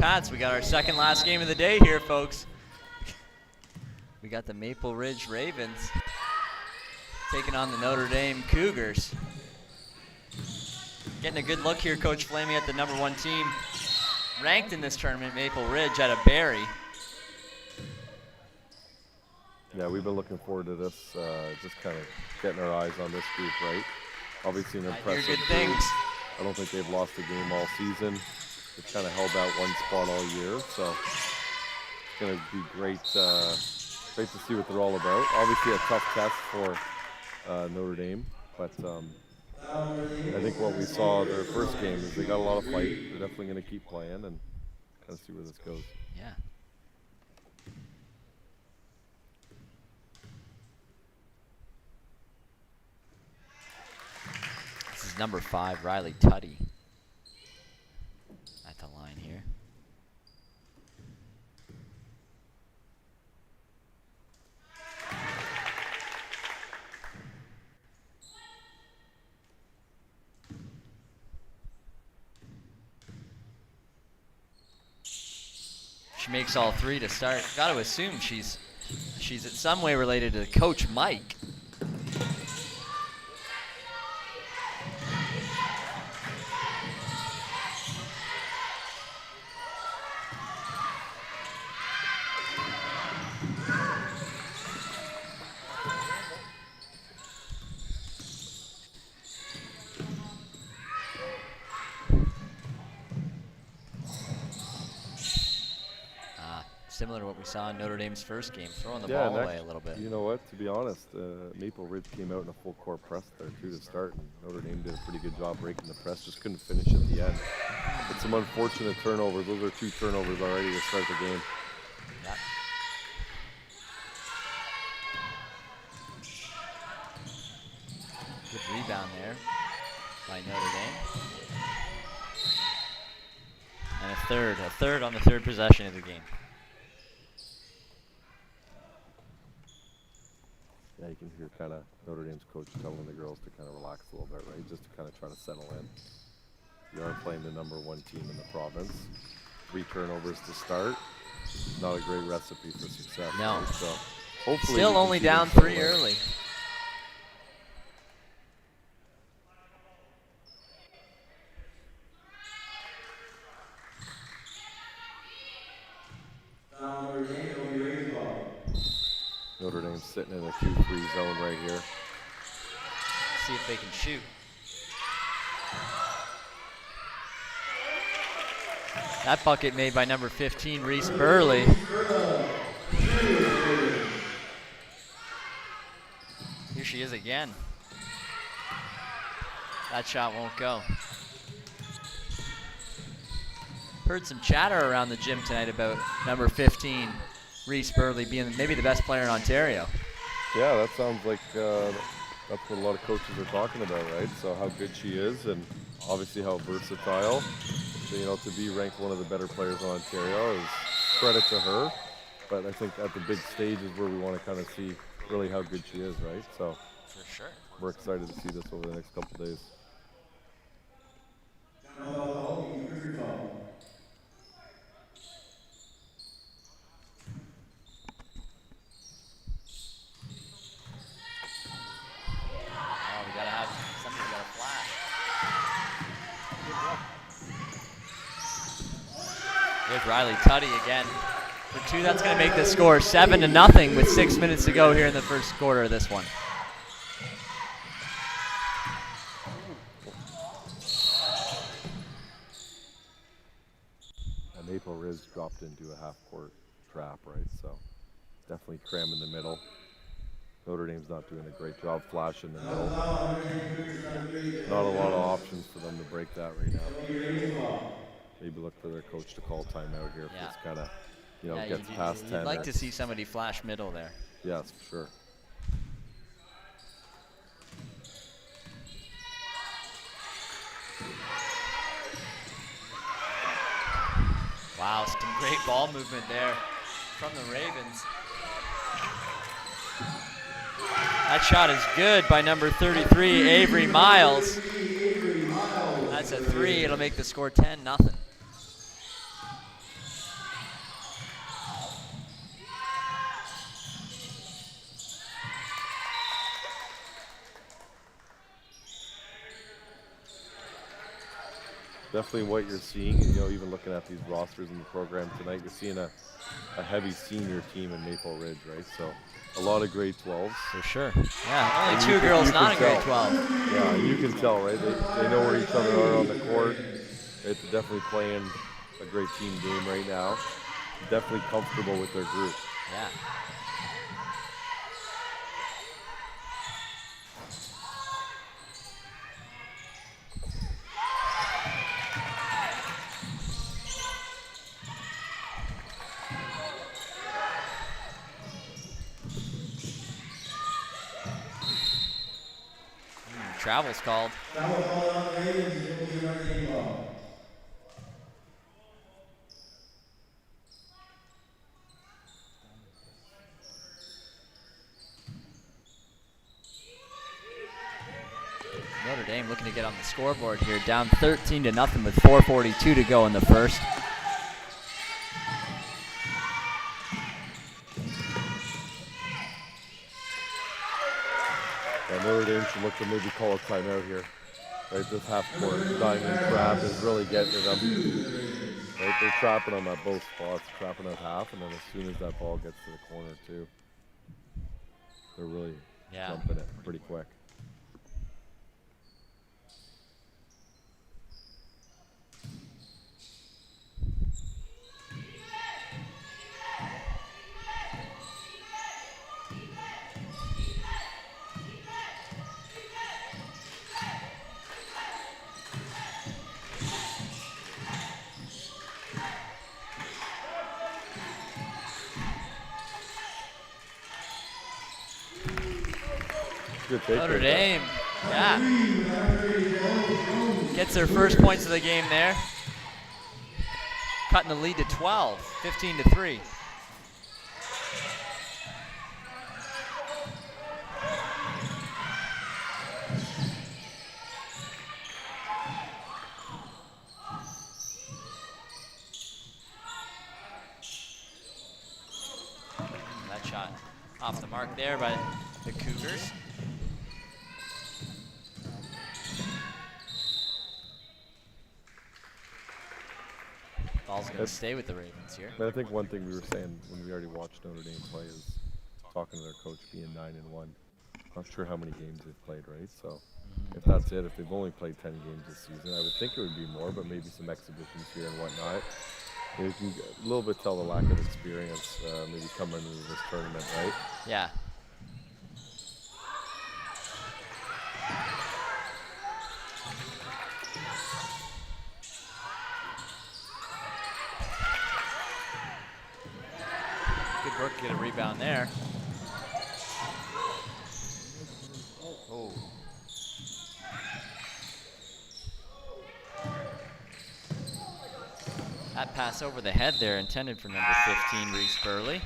Pats, we got our second last game of the day here, folks. We got the Maple Ridge Ravens taking on the Notre Dame Cougars. Getting a good look here, Coach Flamey, at the #1 team ranked in this tournament, Maple Ridge, out of Barrie. Yeah, we've been looking forward to this, just kind of getting our eyes on this group, right? Obviously an impressive good group. things. I don't think they've lost a game all season. They've kind of held that one spot all year, so it's going to be great, great to see what they're all about. Obviously a tough test for Notre Dame, but I think what we saw their first game is they got a lot of fight. They're definitely going to keep playing and kind of see where this goes. Yeah. This is number 5, Riley Tutty, at the line here. She makes all 3 to start. Got to assume she's in some way related to Coach Mike. Similar to what we saw in Notre Dame's first game, throwing the ball away a little bit. You know what, to be honest, Maple Ridge came out in a full court press there too to start, and Notre Dame did a pretty good job breaking the press, just couldn't finish at the end. But some unfortunate turnovers. Those are 2 turnovers already to start the game. Yeah. Good rebound there by Notre Dame. And a third on the third possession of the game. Yeah, you can hear kind of Notre Dame's coach telling the girls to kind of relax a little bit, right? Just to kind of try to settle in. You are playing the #1 team in the province. 3 turnovers to start. Not a great recipe for success. No. Right? So hopefully still only down 3 early. Notre Dame's sitting in a 2-3 zone right here. See if they can shoot. That bucket made by number 15, Reese Burley. Here she is again. That shot won't go. Heard some chatter around the gym tonight about number 15, Reese Burley, being maybe the best player in Ontario. Yeah, that sounds like that's what a lot of coaches are talking about, right? So how good she is, and obviously how versatile. So, you know, to be ranked one of the better players in Ontario is credit to her. But I think at the big stage is where we want to kind of see really how good she is, right? So for sure, we're excited to see this over the next couple of days. There's Riley Tutty again. For 2, that's going to make the score 7-0 with 6 minutes to go here in the first quarter of this one. And Maple Ridge dropped into a half-court trap, right? So definitely cram in the middle. Notre Dame's not doing a great job flashing the middle. Not a lot of options for them to break that right now. Maybe look for their coach to call timeout here if it's kind of, you know, gets past 10. You'd like to see somebody flash middle there. Yes, for sure. Wow, some great ball movement there from the Ravens. That shot is good by number 33, Avery Miles. That's a 3. It'll make the score 10-0. definitely what you're seeing. You know, even looking at these rosters in the program tonight, you're seeing a heavy senior team in Maple Ridge, right? So a lot of grade 12s. For sure. Yeah, And only two girls not in grade 12. Yeah, you can tell, right? They know where each other are on the court. Right? They're definitely playing a great team game right now. Definitely comfortable with their group. Yeah. Travel's called. Travel called on the Ravens. It will be our game ball. Notre Dame looking to get on the scoreboard here, down 13-0 with 4:42 to go in the first. Yeah, Notre Dame should look to maybe call a timeout here. Right, this half-court diamond trap is really getting to them. Right, they're trapping them at both spots, trapping at half, and then as soon as that ball gets to the corner too, they're really jumping it pretty quick. Good take Notre right Dame, gets their first points of the game there. Cutting the lead to 12, 15-3. That shot off the mark there by the Cougars. Ball's going to stay with the Ravens here. But I think one thing we were saying when we already watched Notre Dame play is talking to their coach being 9-1. Not sure how many games they've played, right? So if that's it, if they've only played 10 games this season, I would think it would be more, but maybe some exhibitions here and whatnot. You can a little bit tell the lack of experience maybe coming into this tournament, right? Yeah. Good work to get a rebound there. Oh. That pass over the head there intended for number 15, Reese Burley.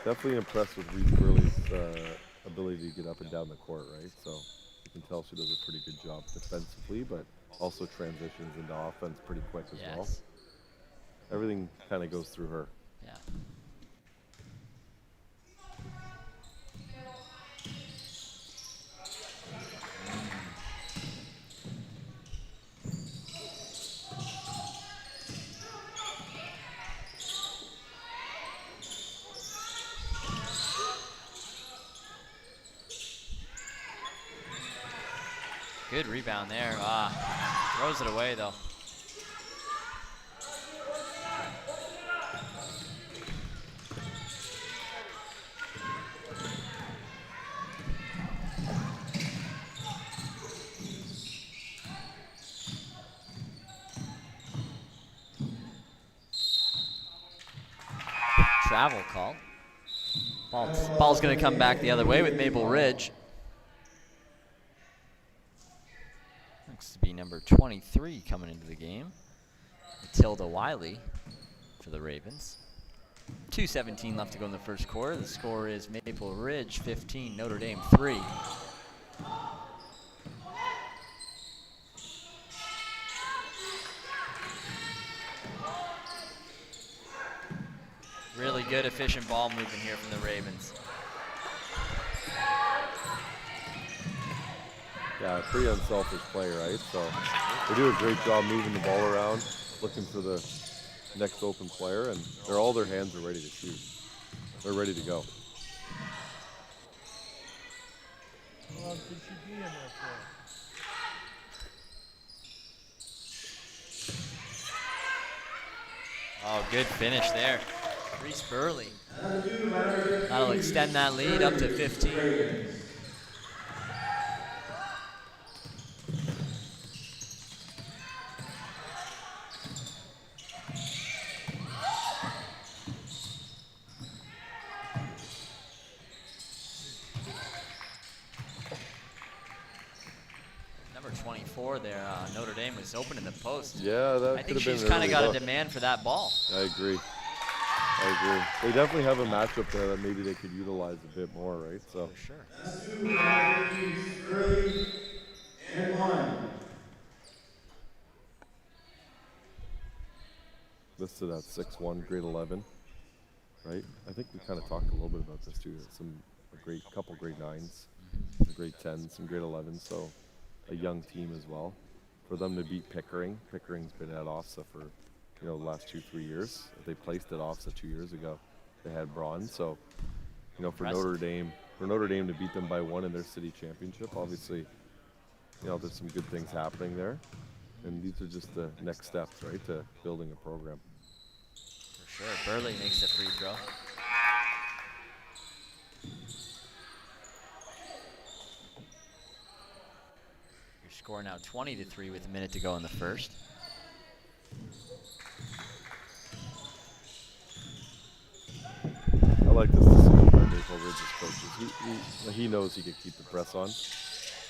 Definitely impressed with Reese Burley's ability to get up and down the court, right? So you can tell she does a pretty good job defensively, but also transitions into offense pretty quick as well. Everything kind of goes through her. Yeah. Good rebound there. Throws it away though. Travel call. Ball's going to come back the other way with Maple Ridge. Looks to be number 23 coming into the game. Matilda Wiley for the Ravens. 2:17 left to go in the first quarter. The score is Maple Ridge 15, Notre Dame 3. Really good, efficient ball movement here from the Ravens. Yeah, pretty unselfish play, right? So they do a great job moving the ball around, looking for the next open player, and all their hands are ready to shoot. They're ready to go. How long could she be in there for? Oh, good finish there. Reese Burley. That'll extend that lead up to 15. Number 24 there, Notre Dame was open in the post. Yeah, that I could think have been she's an kind of early got a look. demand for that ball. I agree. They definitely have a matchup there that maybe they could utilize a bit more, right? So For sure. Early and 1. listed at 6'1", grade 11, right? I think we kind of talked a little bit about this too. Couple grade 9s, a grade 10, some grade 11s. So a young team as well. For them to beat Pickering, Pickering's been at OFSAA for the last 2-3 years. They placed at OFSAA 2 years ago. They had bronze. So for Impressive. Notre Dame to beat them by 1 in their city championship, obviously, there's some good things happening there. And these are just the next steps, right, to building a program. For sure. Burley makes the free throw. Your score now 20-3 with a minute to go in the first. I like this decision by Maple Ridge's coaches. He knows he could keep the press on,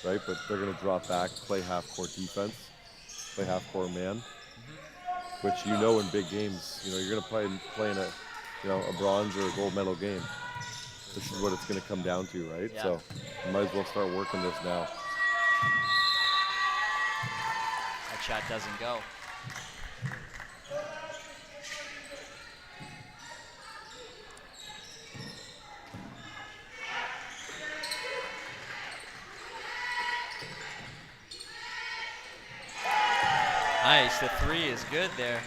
right? But they're going to drop back, play half-court defense, play half-court man, which in big games, you're going to play in a bronze or a gold medal game. This is what it's going to come down to, right? Yeah. So you might as well start working this now. That shot doesn't go. Nice, the three is good there.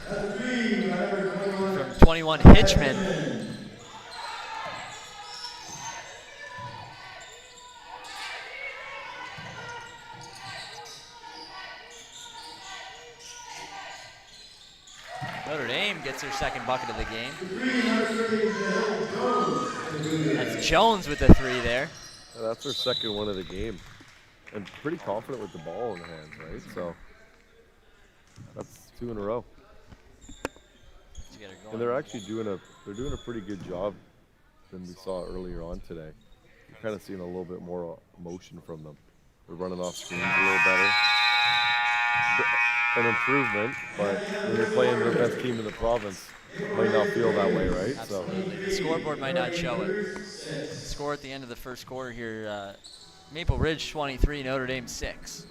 From 21, Hitchman. Notre Dame gets her second bucket of the game. That's Jones with the three there. Yeah, that's their second one of the game. And pretty confident with the ball in the hands, right? So that's 2 in a row. Let's get her going. And they're actually doing a pretty good job than we saw earlier on today. You're kind of seeing a little bit more motion from them. They're running off screens a little better. An improvement, but when you're playing the best team in the province, it might not feel that way, right? Absolutely. The scoreboard might not show it. Score at the end of the first quarter here, Maple Ridge 23, Notre Dame 6.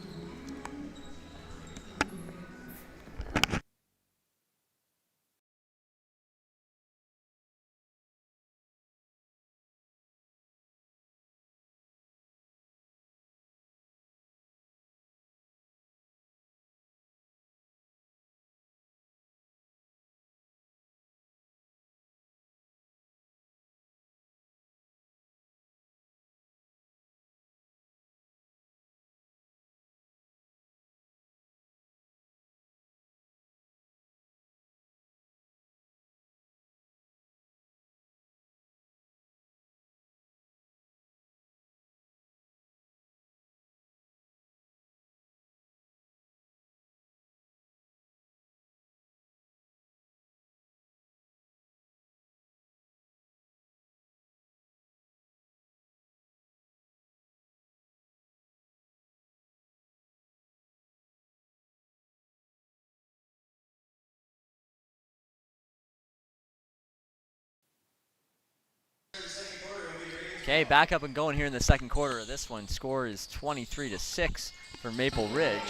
Okay, back up and going here in the second quarter of this one. Score is 23-6 for Maple Ridge.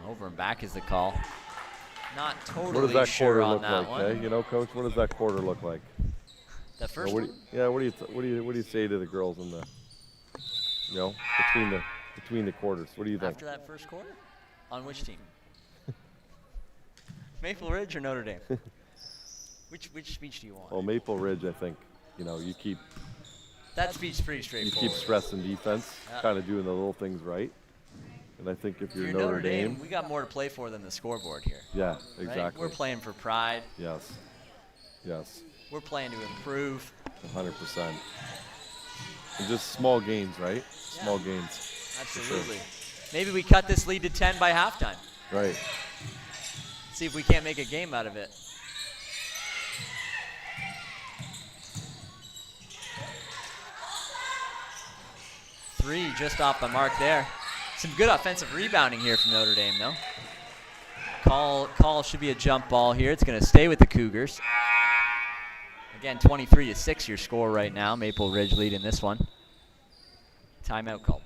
Over in back is the call. Not What totally does that sure quarter on look that like? one. You know, Coach, what does that quarter look like? The first What one? do you say to the girls in the, between the quarters? What do you think? After that first quarter? On which team? Maple Ridge or Notre Dame? Which speech do you want? Well, Maple Ridge, I think, you keep That speech is pretty straightforward. you keep stressing defense, Yeah. kind of doing the little things right. And I think if If you're you're Notre Dame, we got more to play for than the scoreboard here. yeah, Right? exactly. We're playing for pride. Yes. Yes. We're playing to improve. 100%. And just small gains, right? Yeah. Small gains. For sure. Absolutely. Maybe we cut this lead to 10 by halftime. Right. See if we can't make a game out of it. Three just off the mark there. Some good offensive rebounding here from Notre Dame, though. Call should be a jump ball here. It's going to stay with the Cougars. Again, 23-6 your score right now. Maple Ridge lead in this one. Timeout call.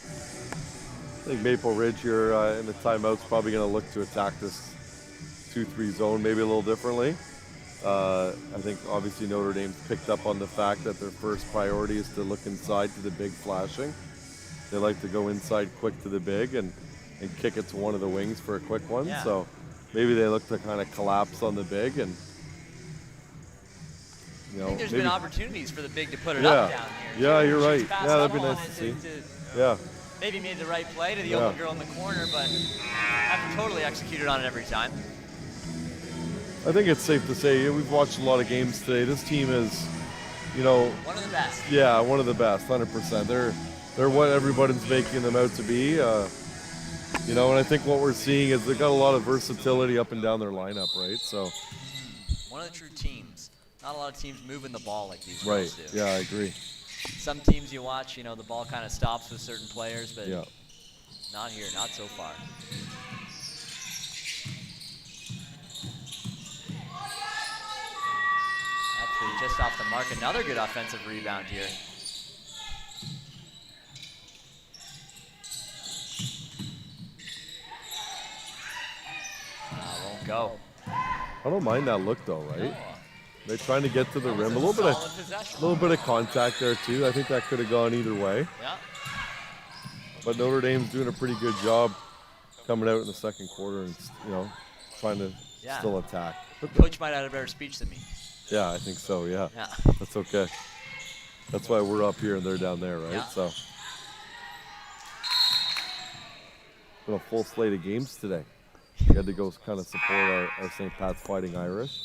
I think Maple Ridge here in the timeout's probably going to look to attack this 2-3 zone maybe a little differently. I think obviously Notre Dame's picked up on the fact that their first priority is to look inside to the big flashing. They like to go inside quick to the big and kick it to one of the wings for a quick one. Yeah. So maybe they look to kind of collapse on the big and I think there's maybe, been opportunities for the big to put it yeah. up down here. Yeah, too. you're She's right. passed Yeah, that'd up be on nice it to see. to Yeah. maybe made the right play to the Yeah. open girl in the corner, but haven't totally executed on it every time. I think it's safe to say we've watched a lot of games today. This team is, One of the best. yeah, one of the best, 100%. They're what everybody's making them out to be. And I think what we're seeing is they've got a lot of versatility up and down their lineup, right? So, One of the true teams. Not a lot of teams moving the ball like these right, girls do. yeah, I agree. Some teams you watch, the ball kind of stops with certain players, but Yeah, not here, not so far. Actually, just off the mark, another good offensive rebound here. Won't go. I don't mind that look though, right? No. They're trying to get to the rim, a little Solid possession. bit of contact there too. I think that could have gone either way. Yeah. But Notre Dame's doing a pretty good job coming out in the second quarter and trying to Yeah. still attack. Coach might have a better speech than me. Yeah, I think so. Yeah. Yeah. That's okay. That's why we're up here and they're down there, right? Yeah. So, been a full slate of games today. We had to go kind of support our St. Pat's Fighting Irish,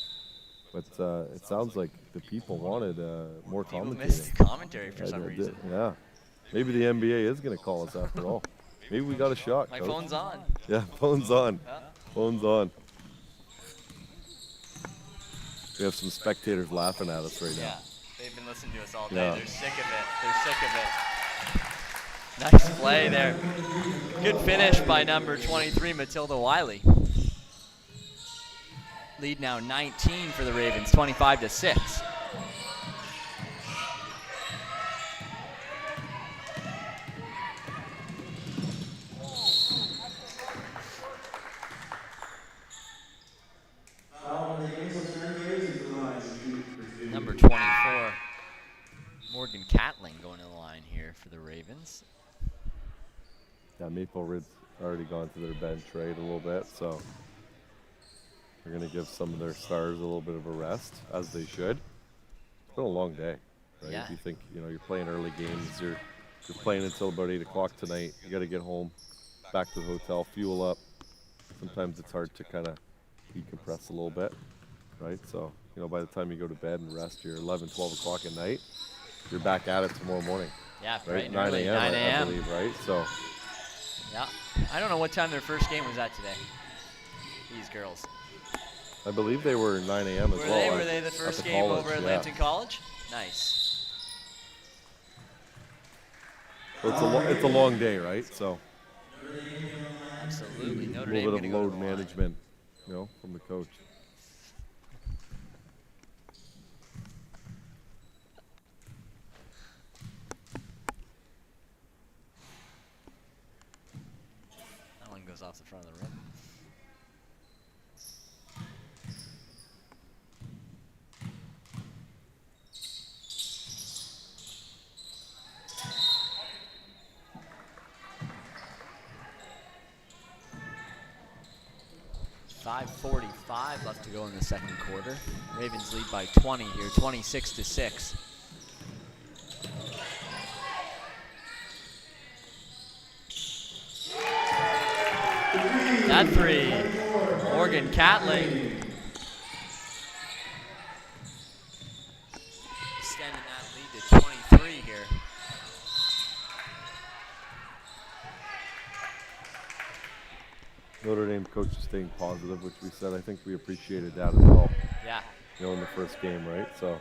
but it sounds like the people wanted more People commentating. missed the commentary for I some did, reason. yeah. Maybe the NBA is going to call us after all. Maybe we got a shot. My Coach. phone's on. Yeah, phone's on. Yeah. Phone's on. We have some spectators laughing at us right now. Yeah, they've been listening to us all day. Yeah. They're sick of it. They're sick of it. Nice play there. Good finish by number 23, Matilda Wiley. Lead now 19 for the Ravens, 25-6. Number 24, Morgan Catling going to the line here for the Ravens. Yeah, Maple Ridge already gone to their bench, right, a little bit, so they're going to give some of their stars a little bit of a rest, as they should. It's been a long day, right? Yeah. You think, you're playing early games, you're playing until about 8 o'clock tonight. You got to get home, back to the hotel, fuel up. Sometimes it's hard to kind of decompress a little bit, right? So, by the time you go to bed and rest, you're 11, 12 o'clock at night. You're back at it tomorrow morning, Yeah, right? bright and 9 early, a.m., 9 I a.m. believe, right? So, Yeah, I don't know what time their first game was at today. These girls. I believe they were 9 a.m. as well. Were they the at first the game college, over at yeah. Lambton College? Nice. So it's a long day, right? So Absolutely. a Notre Dame little gonna bit go of to load the line. management, from the coach. goes off the front of the rim. .5:45 left to go in the second quarter. Ravens lead by 20 here, 26-6. That three, Morgan Catling. Extending that lead to 23 here. Notre Dame coach is staying positive, which we said. I think we appreciated that as well. Yeah. You know, in the first game, right? So.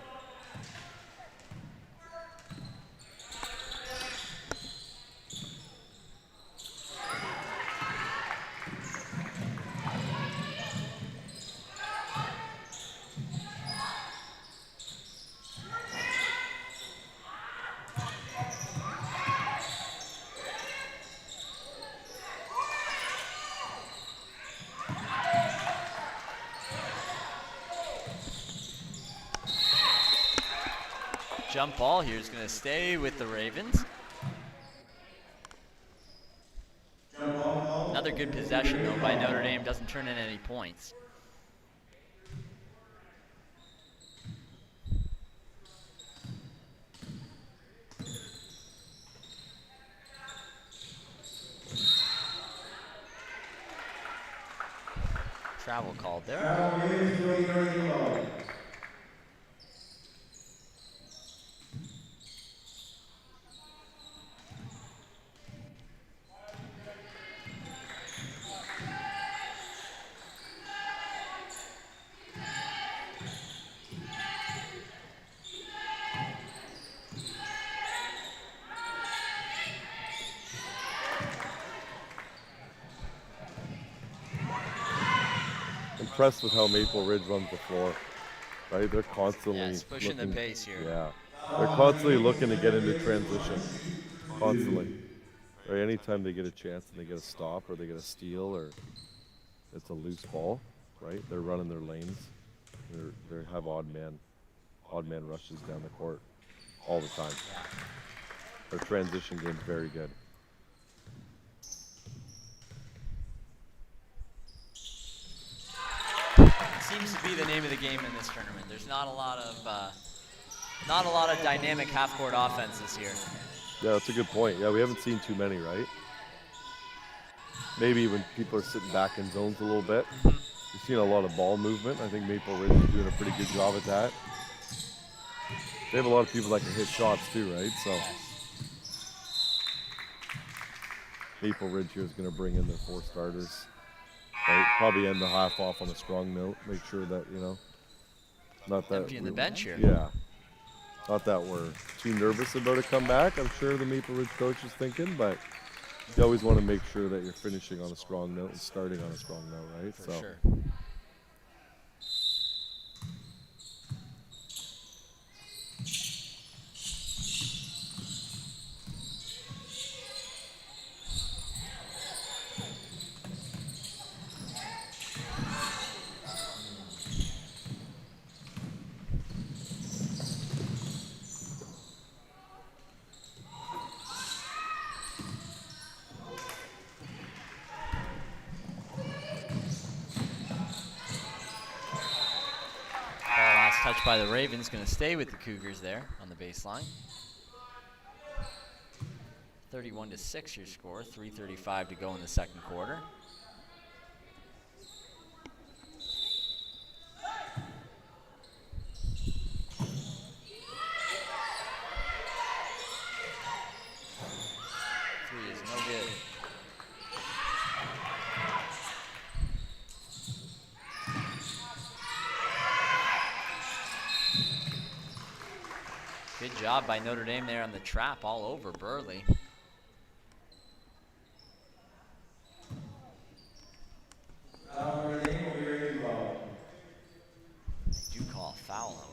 Jump ball here is going to stay with the Ravens. Another good possession, though, by Notre Dame. Doesn't turn in any points. Travel called there. Impressed with how Maple Ridge runs the floor, right? They're constantly pushing the pace here. Yeah, they're constantly looking to get into transition, constantly. Right, anytime they get a chance and they get a stop or they get a steal or it's a loose ball, right? They're running their lanes. They have odd man rushes down the court all the time. Their transition game's very good. Seems to be the name of the game in this tournament. There's not a lot of dynamic half-court offense this year. Yeah, that's a good point. Yeah, we haven't seen too many, right? Maybe when people are sitting back in zones a little bit. We've seen a lot of ball movement. I think Maple Ridge is doing a pretty good job at that. They have a lot of people that can hit shots too, right? So Maple Ridge here is going to bring in their 4 starters. Right? Probably end the half off on a strong note. Make sure that, you know, not that emptying the bench here. Yeah. Not that we're too nervous about a comeback. I'm sure the Maple Ridge coach is thinking, but you always want to make sure that you're finishing on a strong note and starting on a strong note, right? For sure. Touch by the Ravens, going to stay with the Cougars there on the baseline. 31-6 your score, 3:35 to go in the second quarter. Three is no good. Good job by Notre Dame there on the trap all over Burley. They do call a foul, however.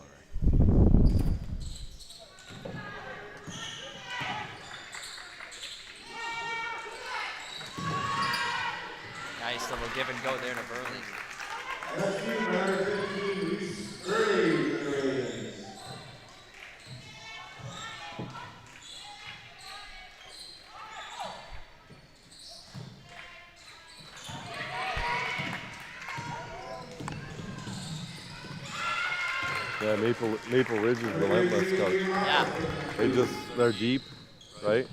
little give and go there to Burley. Rescue number 15, Reese Early for the Ravens. Yeah, Maple Ridge is relentless, coach. Yeah. They're deep, right?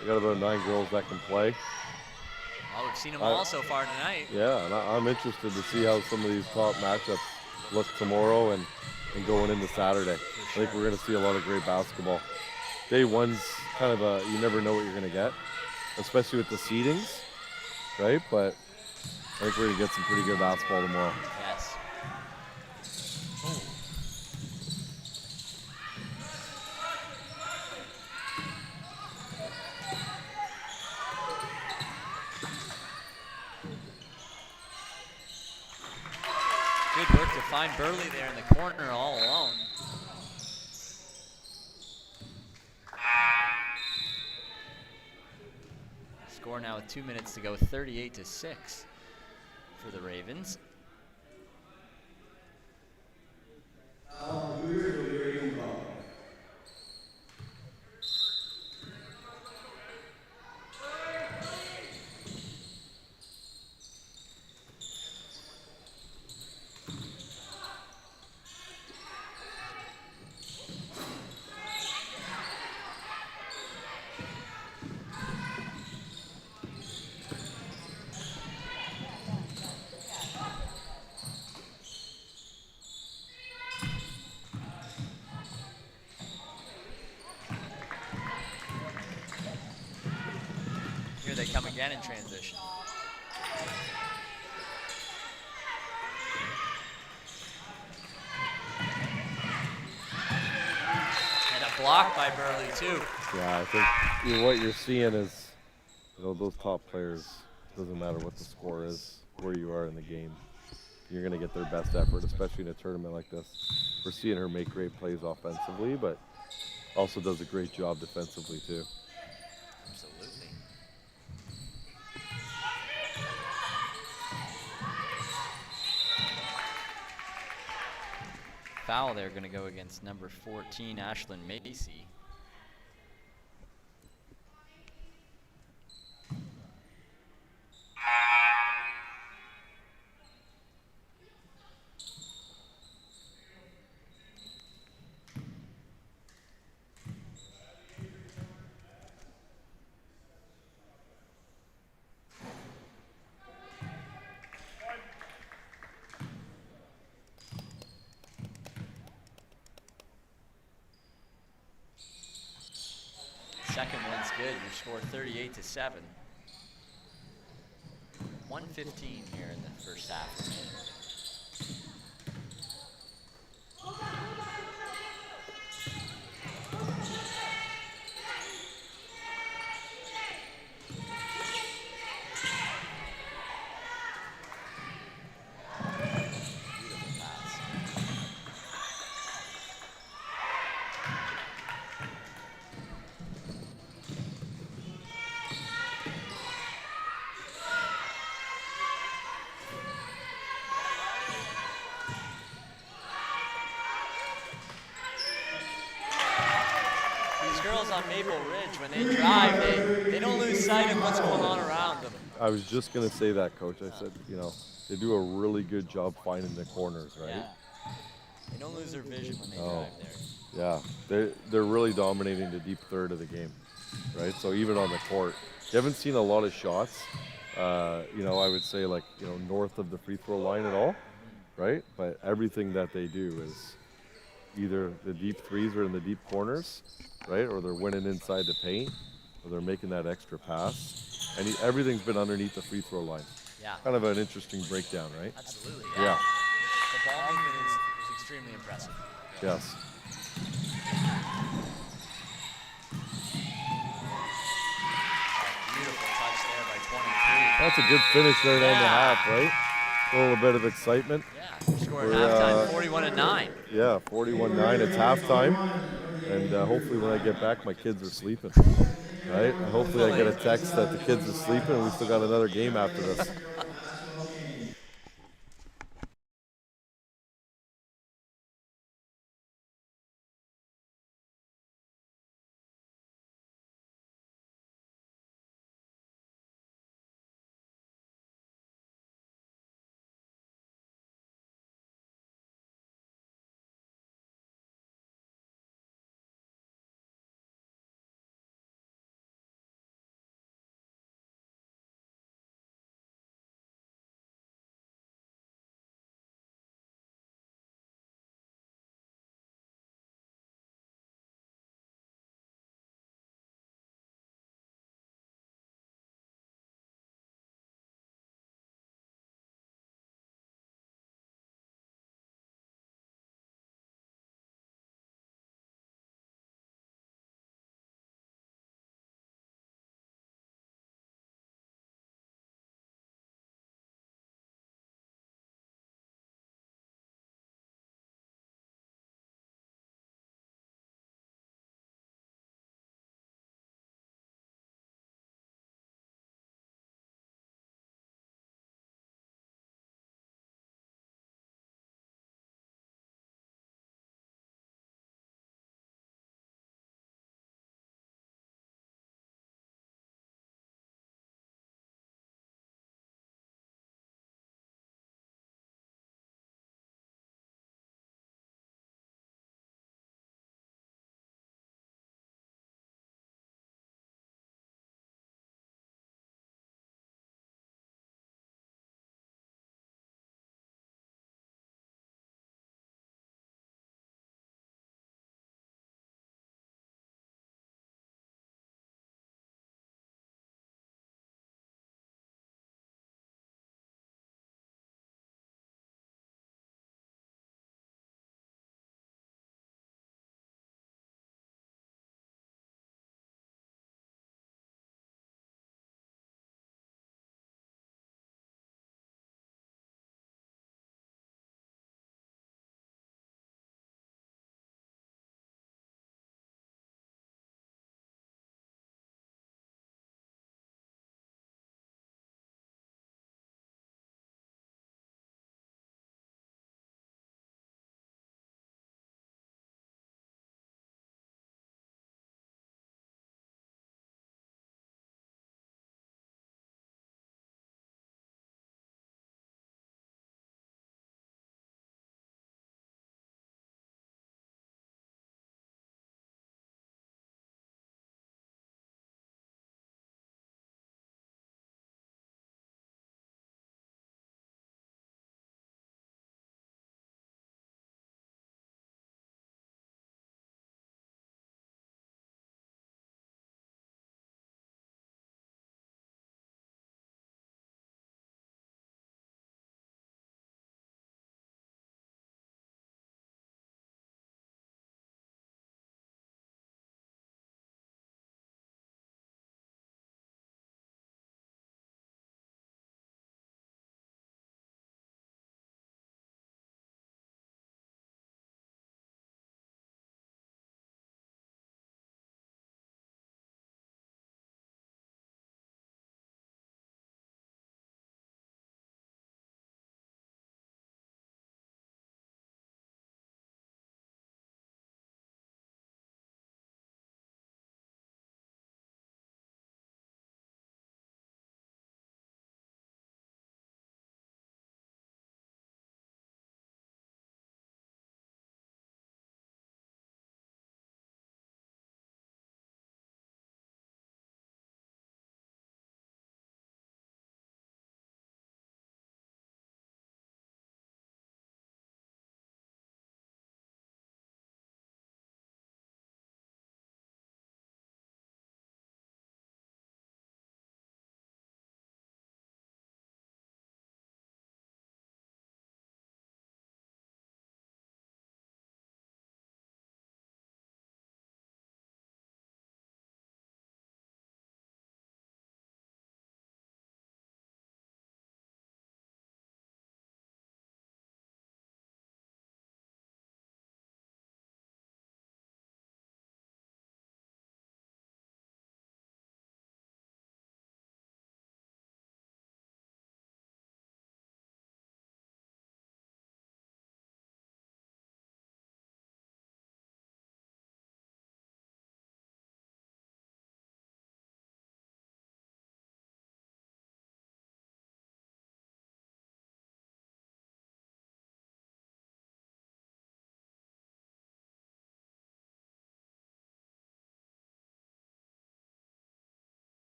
They got about 9 girls that can play. Well, we've seen them all so far tonight. Yeah, and I'm interested to see how some of these top matchups look tomorrow and going into Saturday. I think we're going to see a lot of great basketball. Day one's kind of you never know what you're going to get, especially with the seedings, right? But I think we're going to get some pretty good basketball tomorrow. Yes. Good work to find Burley there in the corner all alone. Score now with 2 minutes to go, 38-6 for the Ravens. Here they come again in transition. And a block by Burley too. Yeah, I think what you're seeing is, those top players, doesn't matter what the score is, where you are in the game, you're going to get their best effort, especially in a tournament like this. We're seeing her make great plays offensively, but also does a great job defensively too. Absolutely. Foul there going to go against number 14, Ashlyn Macy. Second one's good. Your score 38-7. 1:15 here in the first half. Beautiful pass. These girls on Maple Ridge, when they drive, they don't lose sight of what's going on around them. I was just going to say that, Coach. I said, they do a really good job finding the corners, right? Yeah. They don't lose their vision when they drive there. Yeah, they're really dominating the deep third of the game, right? So even on the court, you haven't seen a lot of shots, I would say north of the free throw line at all, right? But everything that they do is either the deep threes are in the deep corners, right? Or they're winning inside the paint, or they're making that extra pass. And everything's been underneath the free throw line. Yeah. Kind of an interesting breakdown, right? Absolutely. Yeah. The ball movement is extremely impressive. Yes. Beautiful touch there by 23. That's a good finish there to end the Yeah. half, right? A little bit of excitement. Yeah, score at We're, halftime, 41-9. Yeah, 41-9. It's halftime. And hopefully when I get back, my kids are sleeping, right? Hopefully I get a text that the kids are sleeping and we still got another game after this.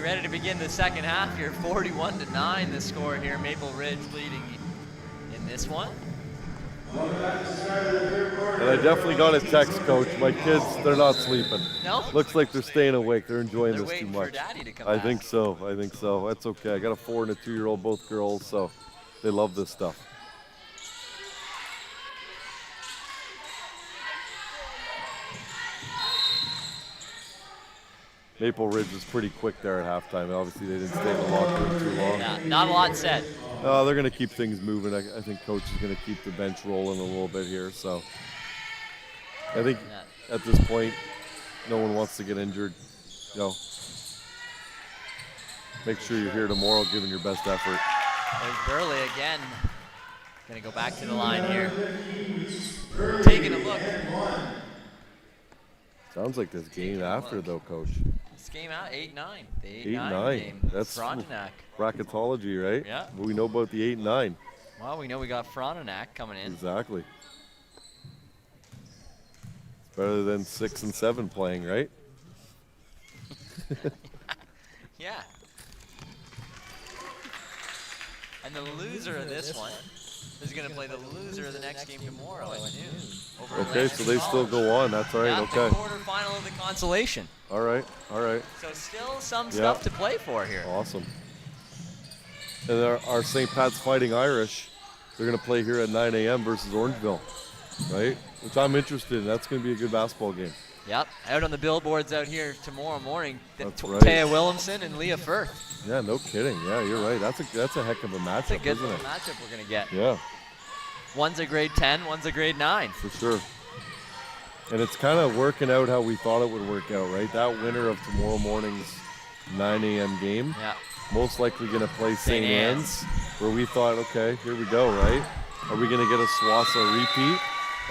ready to begin the second half here. 41-9 the score here. Maple Ridge leading in this one. And I definitely got a text, Coach. My kids, they're not sleeping. No? Looks like they're staying awake. They're enjoying They're this too waiting for much. Daddy to come I back. think so. I think so. That's okay. I got a 4 and a 2-year-old, both girls, so they love this stuff. Maple Ridge was pretty quick there at halftime. Obviously, they didn't stay in the locker room too long. Yeah, not a lot said. They're going to keep things moving. I think Coach is going to keep the bench rolling a little bit here. So I think at this point, no one wants to get injured. You know, make sure you're here tomorrow giving your best effort. There's Burley again. Going to go back to the line here. Taking a look. Sounds like this game after, though, Coach. This game out, 8-9. The 8-9. 8-9 game. That's Frontenac. bracketology, right? Yeah. What we know about the 8-9. Well, we know we got Frontenac coming in. Exactly. It's better than 6 and 7 playing, right? Yeah. And the loser of this one is going to play the loser of the next game tomorrow at noon. Over at Okay, so they still College. go on. That's all right. Yeah, Okay. the quarterfinal of the consolation. All right. All right. So still some stuff to play for here. Awesome. And our St. Pat's Fighting Irish, they're going to play here at 9 a.m. versus Orangeville, right? Which I'm interested in. That's going to be a good basketball game. Yep, out on the billboards out here tomorrow morning. That's right. Taya Williamson and Leah Firth. Yeah, no kidding. Yeah, you're right. That's a heck of a matchup, That's a good isn't it? matchup we're going to get. Yeah, One's a grade 10, one's a grade 9. for sure. And it's kind of working out how we thought it would work out, right? That winner of tomorrow morning's 9 a.m. game, Yeah. most likely going to play St. Anne's. Anne's, where we thought, okay, here we go, right? Are we going to get a Swassa repeat?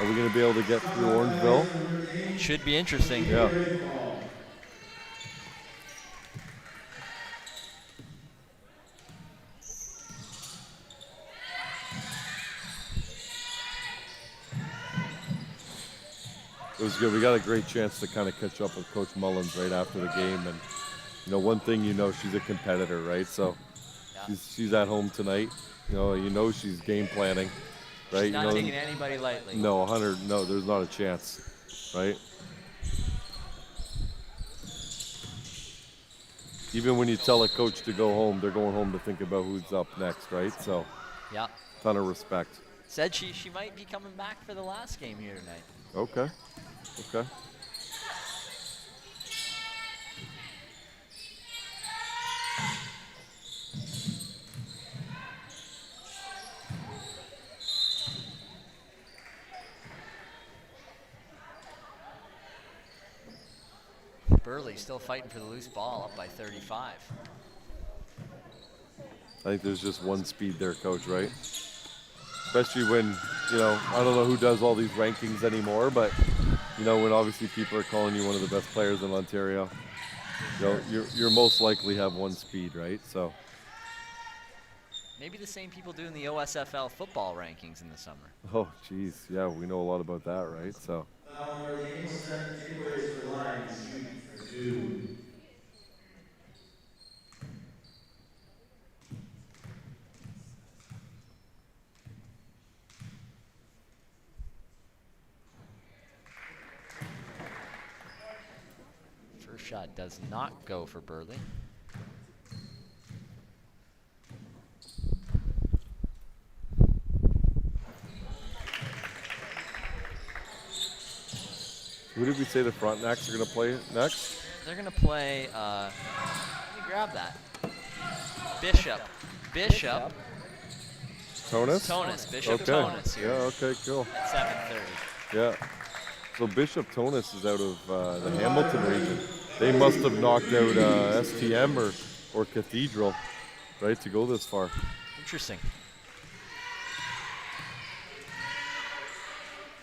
Are we going to be able to get through Orangeville? Should be interesting. Yeah. It was good. We got a great chance to kind of catch up with Coach Mullins right after the game. And, you know, one thing you know, she's a competitor, right? So Yeah. she's at home tonight. You know she's game planning, right? She's not you know, taking anybody lightly. no, 100, no, there's not a chance, right? Even when you tell a coach to go home, they're going home to think about who's up next, right? So, Yeah. ton of respect. Said she might be coming back for the last game here tonight. Okay. Okay. Burley still fighting for the loose ball, up by 35. I think there's just one speed there, Coach, right? Especially when, you know, I don't know who does all these rankings anymore, but, you know, when obviously people are calling you one of the best players in Ontario, you know, you're most likely have one speed, right? So, Maybe the same people doing the OSFL football rankings in the summer. oh, geez, yeah, we know a lot about that, right? So, First shot does not go for Burley. who did we say the Frontenacs are going to play next? They're going to play, let me grab that. Bishop. Tonus? Tonus. Bishop Okay. Tonus here Yeah, okay, cool. at 7:30. Yeah. So Bishop Tonus is out of the Hamilton region. They must have knocked out STM or Cathedral, right, to go this far. Interesting.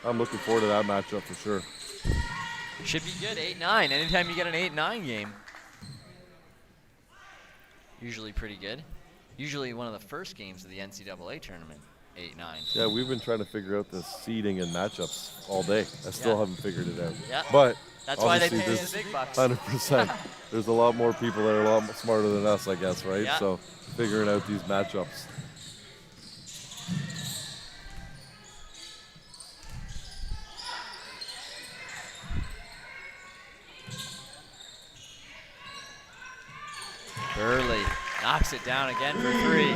I'm looking forward to that matchup for sure. Should be good, 8-9. Anytime you get an 8-9 game, usually pretty good. Usually one of the first games of the NCAA tournament, 8-9. Yeah, we've been trying to figure out the seeding and matchups all day. I still Yeah. haven't figured it out. Yeah. But That's why they Obviously, pay there's the big bucks. 100%. There's a lot more people that are a lot smarter than us, I guess, right? Yeah. So figuring out these matchups. Burley knocks it down again for 3.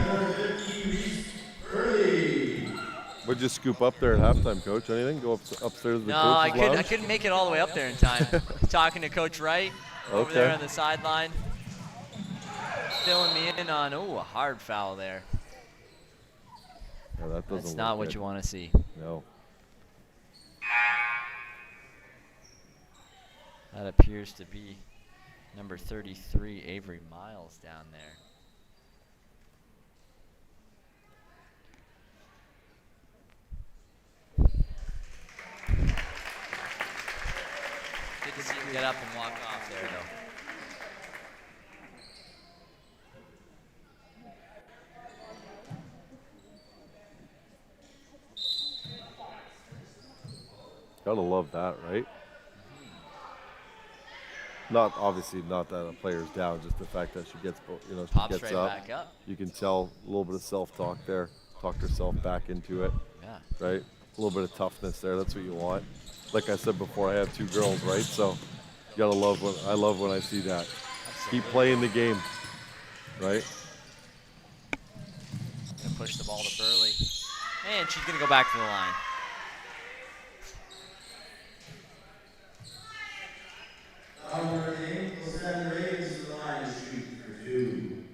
What'd you scoop up there at halftime, Coach? Anything? Go upstairs to the No, I coach's lounge? couldn't make it all the way up there in time. Talking to Coach Wright over there Okay. on the sideline. Filling me in on, a hard foul there. Yeah, that doesn't That's look not what good. you want to see. No. That appears to be number 33, Avery Miles, down there. Good to see him get up and walk off there, though. Gotta love that, right? Not obviously not that a player's down, just the fact that she gets, she Pops gets right up. back up. You can tell a little bit of self-talk there. Talked herself back into it, Yeah. right? A little bit of toughness there. That's what you want. Like I said before, I have 2 girls, right? So you gotta love when I see that. Absolutely. Keep playing the game, right? Gonna push the ball to Burley. And she's gonna go back to the line. Our name will send the Ravens to the line to shoot for 2.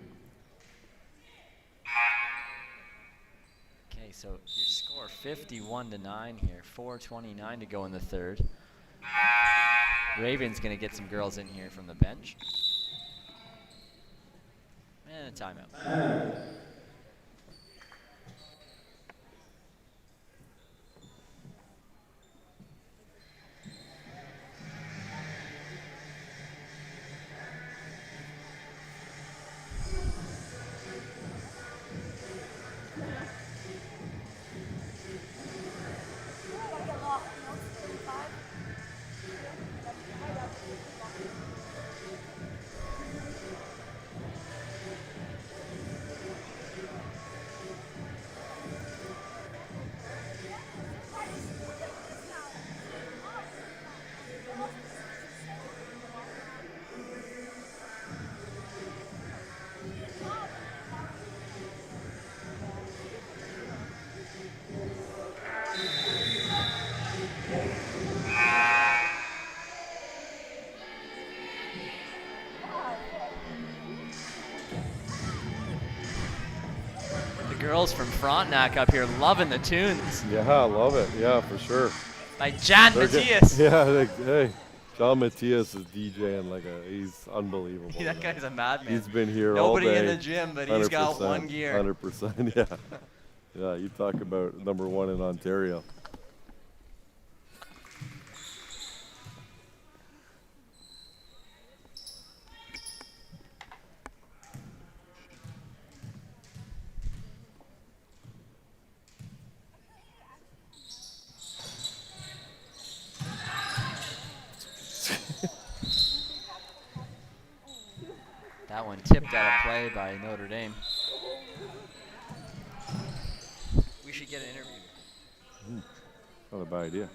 Okay, so your score 51-9 here. 4:29 to go in the third. Ravens gonna get some girls in here from the bench. And a timeout. Girls from Frontenac up here loving the tunes Yeah, I love it. Yeah, for sure. by Jan Matthias. Hey, John Matthias is DJing he's unbelievable. That guy's a madman. He's been here Nobody all day. in the gym, but he's got 100%, one gear. 100%, yeah. Yeah, you talk about #1 in Ontario. That one tipped out of play by Notre Dame. We should get an interview. Not a bad idea.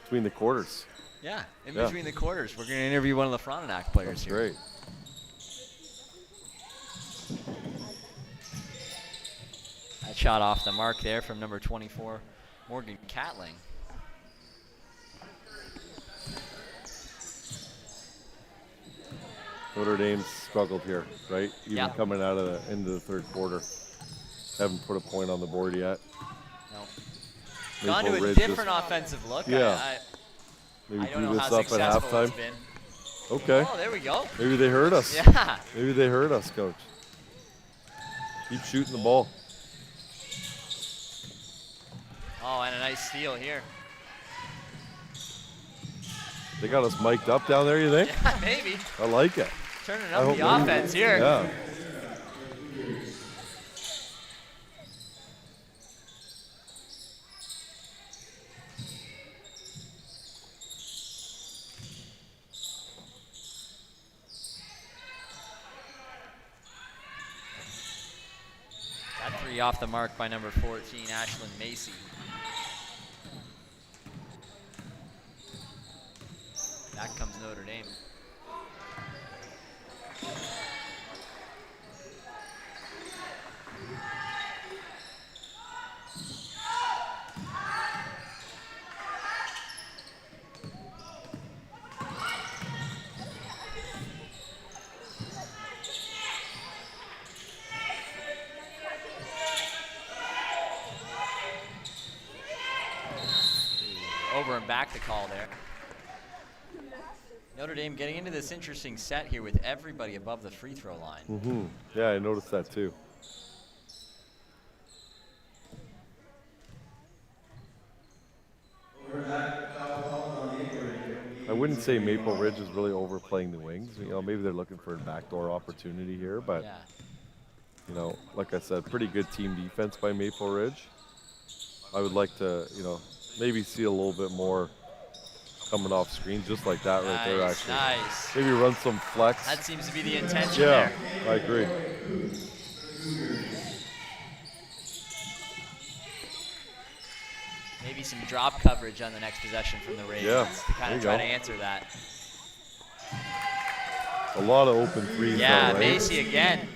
Between the quarters. Yeah, in Yeah. between the quarters. We're going to interview one of the Frontenac players That's here. great. That shot off the mark there from number 24, Morgan Catling. Notre Dame's struggled here, right? Even Yeah. coming out of into the third quarter. Haven't put a point on the board yet. No. Maple Gone to a Ridge different just- offensive look. Yeah. I Maybe don't do know this how up at successful it's halftime. been. Okay. Oh, there we go. Maybe they heard us. Yeah. Maybe they heard us, Coach. Keep shooting the ball. Oh, and a nice steal here. They got us mic'd up down there, you think? Yeah, maybe. I like it. Turning I up hope the maybe- offense here. Yeah. That three off the mark by number 14, Ashlyn Macy. Back comes Notre Dame. Over and back the call there. Notre Dame getting into this interesting set here with everybody above the free throw line. Yeah, I noticed that too. I wouldn't say Maple Ridge is really overplaying the Wings. You know, maybe they're looking for a backdoor opportunity here, but Yeah. you know, like I said, pretty good team defense by Maple Ridge. I would like to, you know, maybe see a little bit more coming off screen, just like that right there. Actually, Nice. maybe run some flex. That seems to be the intention Yeah, there. I agree. Maybe some drop coverage on the next possession from the Ravens to kind there of you try go. to answer that. A lot of open threes. Yeah, though, right? Macy again.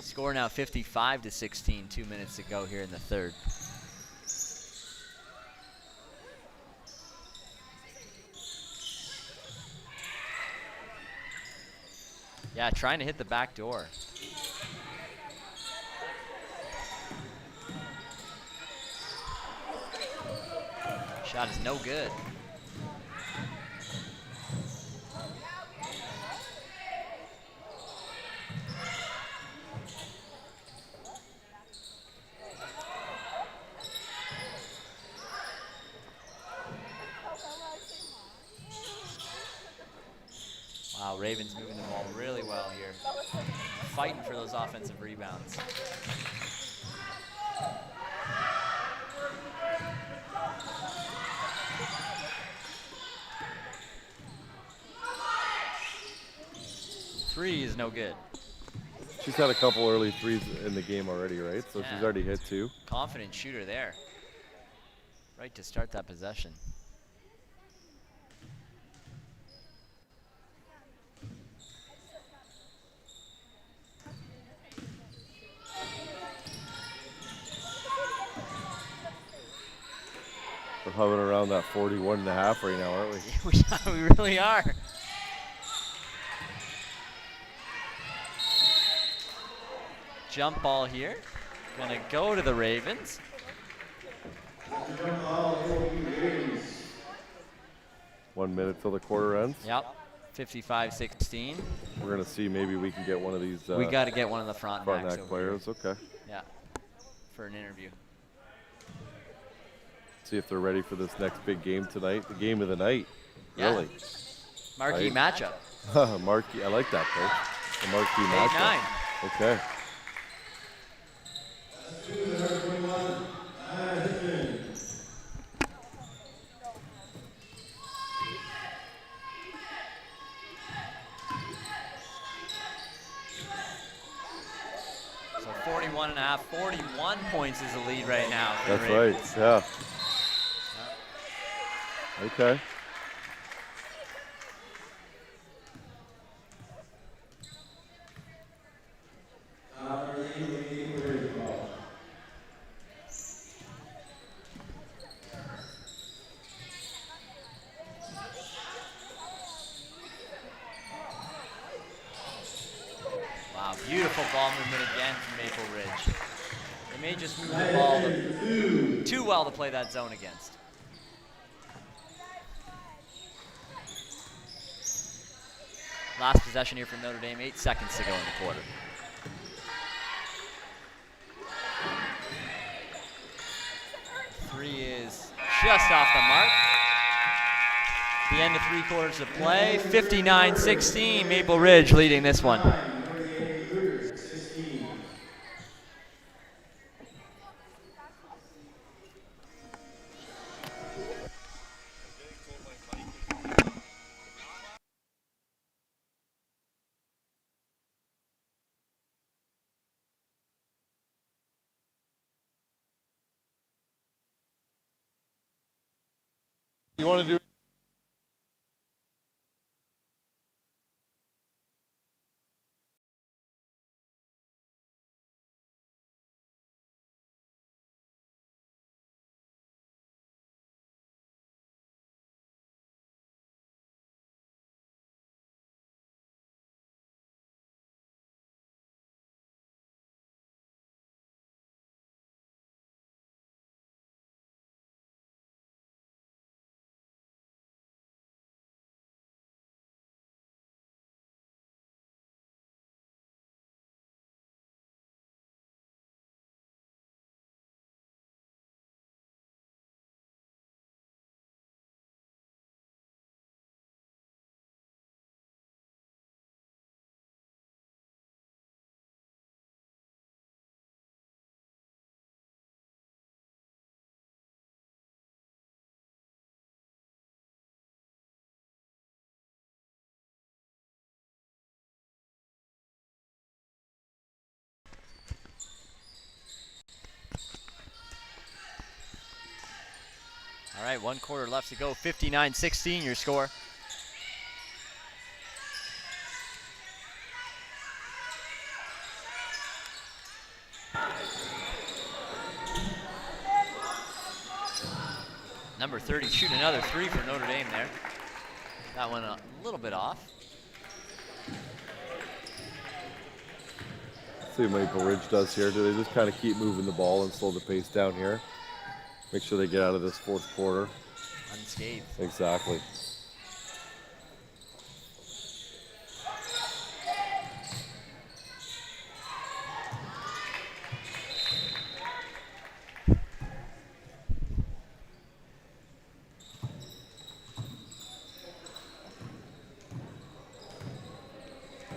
Score now 55-16, 2 minutes to go here in the third. Yeah, trying to hit the back door. Shot is no good. Wow, Ravens moving the ball really well here. Fighting for those offensive rebounds. Three is no good. She's had a couple early threes in the game already, right? So Yeah. she's already hit two. Confident shooter there. Right to start that possession. We're hovering around that 41.5 right now, aren't we? We really are. Jump ball here. Gonna go to the Ravens. 1 minute till the quarter ends. Yep, 55-16. We're gonna see maybe we can get one of these We got to get one of the front backs neck over players. here. Okay. Yeah, for an interview. See if they're ready for this next big game tonight. The game of the night. Yeah. Really. Marquee Right. matchup. Marquee. I like that, coach. The marquee matchup. 8-9. Okay. So 41.5, 41 points is the lead right now. for the That's Ravens. right. Yeah. Okay. Wow, beautiful ball movement again from Maple Ridge. They may just move the ball too well to play that zone against. Last possession here from Notre Dame, 8 seconds to go in the quarter. Three is just off the mark. The end of 3 quarters of play, 59-16, Maple Ridge leading this one. You want to do? All right, 1 quarter left to go. 59-16 your score. Number 30 shooting another 3 for Notre Dame there. That one a little bit off. See what Maple Ridge does here. Do they just kind of keep moving the ball and slow the pace down here? Make sure they get out of this fourth quarter Unscathed. Exactly.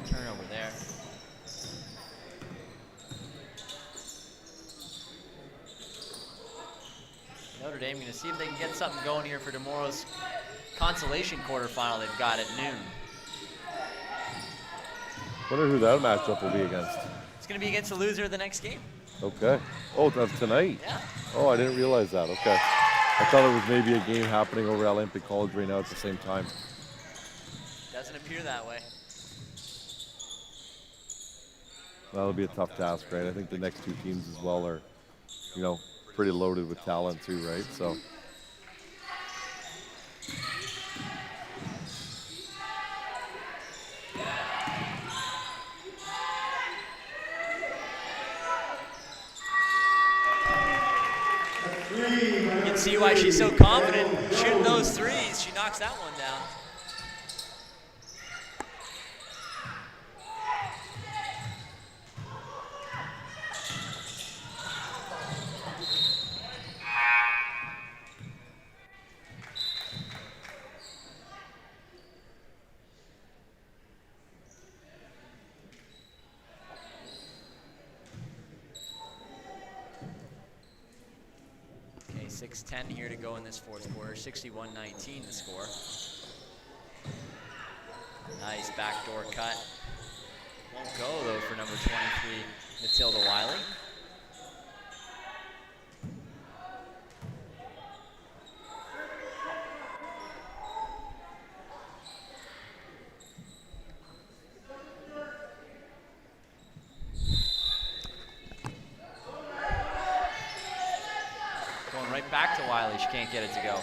Turnover there. Notre Dame going to see if they can get something going here for tomorrow's consolation quarterfinal they've got at noon. Wonder who that matchup will be against. It's going to be against the loser of the next game. Okay. Oh, that's tonight? Yeah. Oh, I didn't realize that. Okay. I thought it was maybe a game happening over at Olympic College right now at the same time. Doesn't appear that way. That'll be a tough task, right? I think the next two teams as well are, you know, pretty loaded with talent too, right? So. You can see why she's so confident shooting those threes. She knocks that one down. Okay, 6:10 here to go in this fourth quarter. 61-19 the score. Nice backdoor cut. Won't go though for number 23, Matilda Wiley. Going right back to Wiley. She can't get it to go.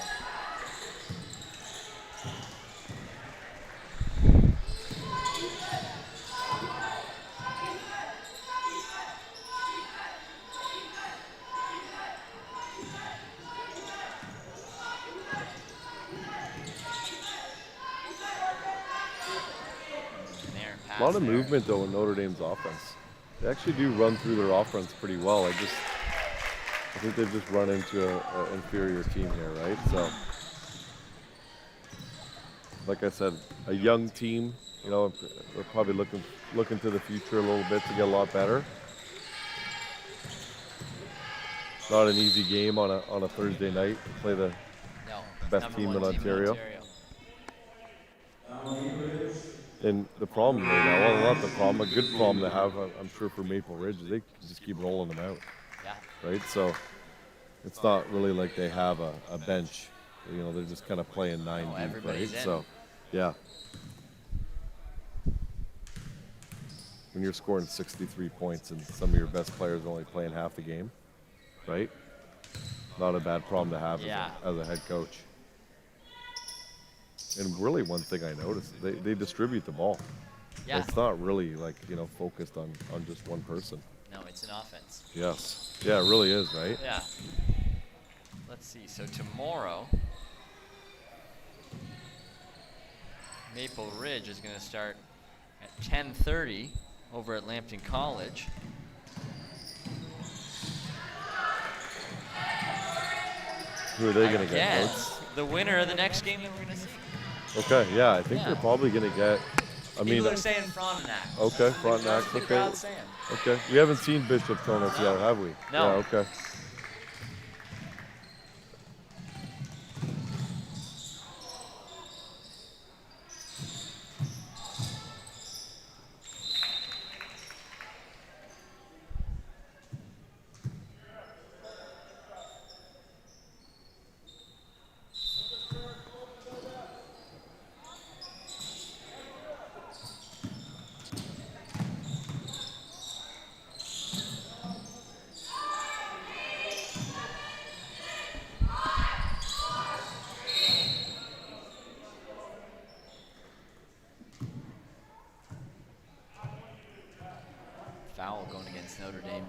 A lot of movement though in Notre Dame's offense. They actually do run through their offense pretty well. I think they've just run into an inferior team here, right? So, like I said, a young team. You know, we're probably looking to the future a little bit to get a lot better. Not an easy game on a Thursday night to play the best team in Ontario. And the problem right now, well, not the problem, a good problem to have, I'm sure, for Maple Ridge is they can just keep rolling them out. Yeah. Right? So it's not really like they have a bench You know, they're just kind of playing 9 deep, right? everybody's in. So, yeah. When you're scoring 63 points and some of your best players are only playing half the game, right? Not a bad problem to have as a head coach. And really one thing I noticed, they distribute the ball. Yeah. It's not really like, you know, focused on just one person. No, it's an offense. Yes. Yeah, it really is, right? Yeah. Let's see. So tomorrow, Maple Ridge is going to start at 10:30 over at Lambton College. Who are they going to get, Coach? Yes, the winner of the next game that we're going to see. Okay, yeah, I think Yeah. they're probably going to get, I mean, People are saying Frontenac. okay, That's what Frontenac, the okay. crowd's saying. Okay, we haven't seen Bishop Tonis yet, have we? No. Yeah, okay. Foul going against Notre Dame.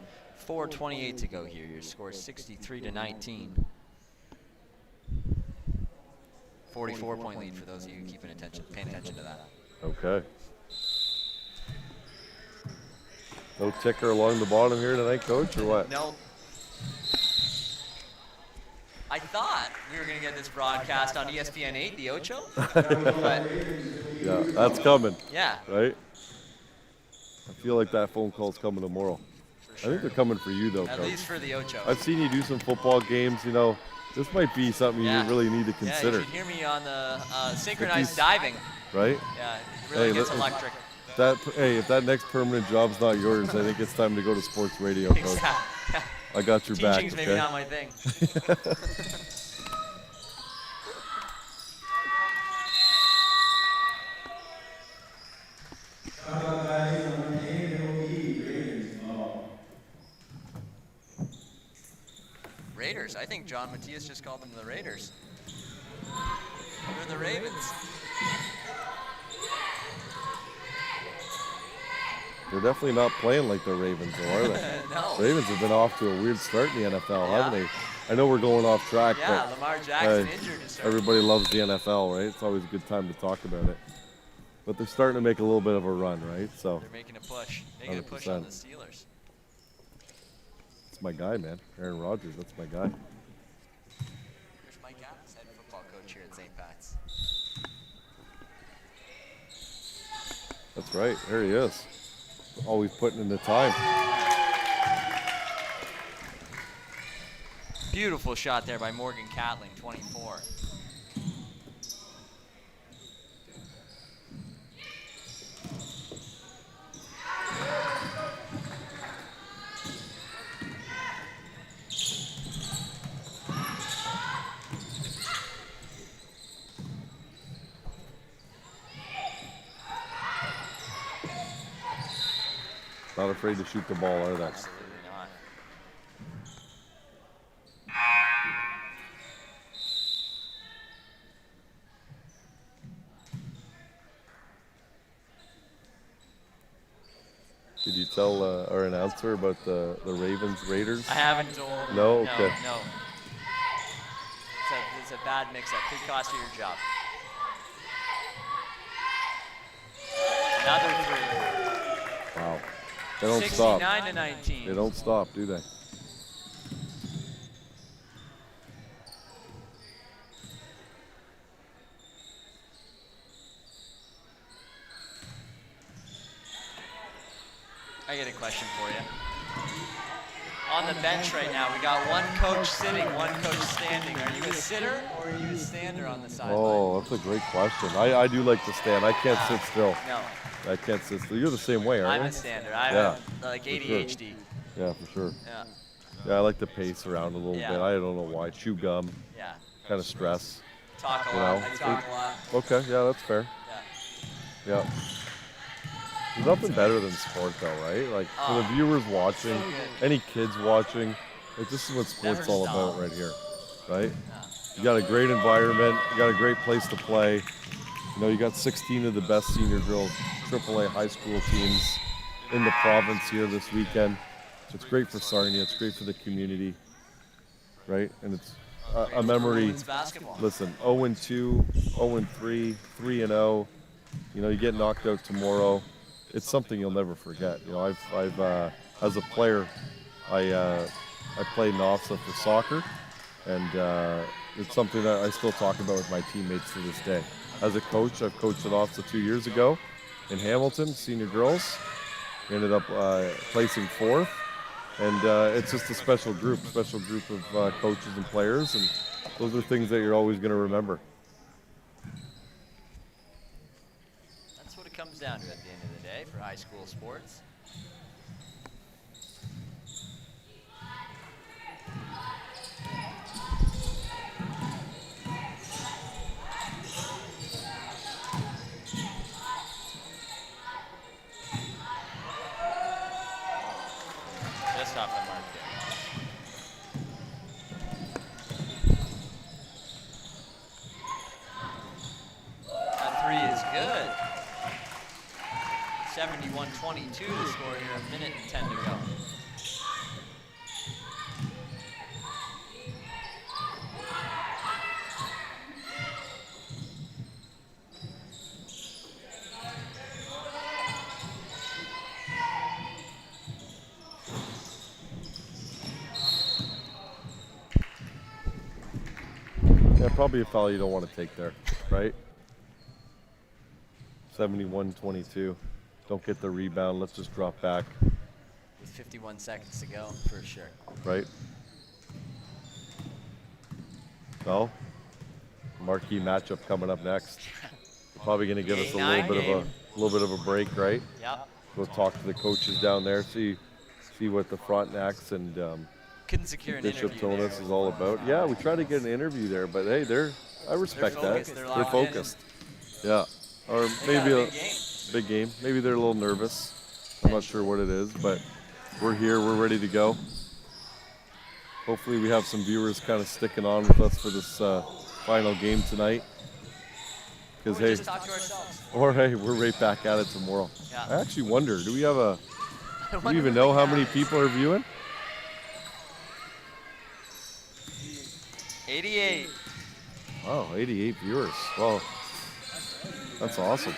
4:28 to go here. Your score is 63-19. 44-point lead for those of you paying attention to that. Okay. No ticker along the bottom here tonight, Coach, or what? No. I thought we were going to get this broadcast on ESPN 8, the Ocho. But Yeah, that's coming, yeah, right? I feel like that phone call's coming tomorrow. for I sure. think they're coming for you, though, At Coach. least for the Ocho. I've seen you do some football games, you know. This might be something Yeah. you really need to Yeah, consider, you should hear me on the synchronized these- diving. right? Yeah, it really Hey, gets listen. electric. Hey, if that next permanent job's not yours, I think it's time to go to sports radio, Coach. Exactly. I got your back, Teaching's maybe okay? not my thing. Shot guys number 10, MOE, Ravens ball. Raiders. I think John Matias just called them the Raiders. They're the Ravens. They're definitely not playing like the Ravens, though, are they? No. Ravens have been off to a weird start in the NFL, Yeah. haven't they? I know we're going off track, Yeah, but Lamar Jackson hey, injured to start. everybody loves the NFL, right? It's always a good time to talk about it. But they're starting to make a little bit of a run, right? So They're making a push. Making a push on the Steelers. it's my guy, man. Aaron Rodgers, that's my guy. Here's Mike Adams, head football coach here at St. Pat's. That's right. There he is. Always putting in the time. Beautiful shot there by Morgan Catling, 24. Not afraid to shoot the ball, are they? Absolutely not. Did you tell our announcer about the Ravens Raiders? I haven't told him. No? Okay. No. It's a bad mix-up. Could cost you your job. Another three. Wow. They don't stop. 69-19. They don't stop, do they? I get a question for you. On the bench right now, we got one coach sitting, one coach standing. Are you a sitter or are you a stander on the sideline? Oh, that's a great question. I do like to stand. I can't sit still. No, I can't sit still. You're the same way, aren't I'm you? a stander. I Yeah, have like for sure. ADHD. Yeah, for sure. Yeah, Yeah, I like to pace around a little Yeah. bit. I don't know why. Chew gum, yeah. kind of stress. Talk a You lot. know, I talk a lot. Okay, yeah, that's fair. Yeah. Yeah. There's nothing better than sport, though, right? Like, for the viewers watching, any kids watching, like, this is what sport's Never all stop. about right here, right? Yeah. You got a great environment. You got a great place to play. You know, you got 16 of the best senior girls AAA high school teams in the province here this weekend. It's great for Sarnia. It's great for the community, right? And it's a memory. Women's basketball. Listen, 0-2, 0-3, 3-0. You know, you get knocked out tomorrow. It's something you'll never forget. You know, I've as a player, I played in OFSAA for soccer, and it's something that I still talk about with my teammates to this day. As a coach, I've coached at OFSAA 2 years ago in Hamilton, senior girls. We ended up placing 4th, and it's just a special group of coaches and players, and those are things that you're always going to remember. That's what it comes down to at the end of the day for high school sports. Just off the mark there. That three is good. 71-22 the score here, 1:10 to go. Yeah, probably a foul you don't want to take there, right? 71-22. Don't get the rebound. Let's just drop back, With 51 seconds to go, for sure. right? Well, marquee matchup coming up next. Probably going to give us a little bit of a break, right? Yep. Go talk to the coaches down there, see what the Frontenacs and Couldn't secure an Bishop interview there. Tonus is all about. Yeah, we tried to get an interview there, but hey, I respect that. focused, they're They're locked in. focused. Yeah, or They maybe got a a big game. Maybe they're a little nervous. I'm not sure what it is, but we're here. We're ready to go. Hopefully, we have some viewers kind of sticking on with us for this final game tonight. Because We hey, just talk to ourselves. or hey, we're right back at it tomorrow. Yeah. I actually wonder, do we have a? I Do we wonder even if know we how can- many people are viewing? 88. Oh, 88 viewers. Well, that's awesome.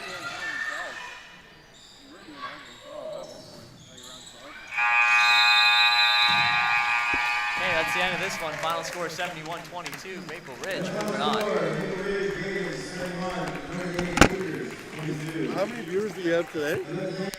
Okay, that's the end of this one. Final score 71-22. Maple Ridge moving on. How many viewers do we have today?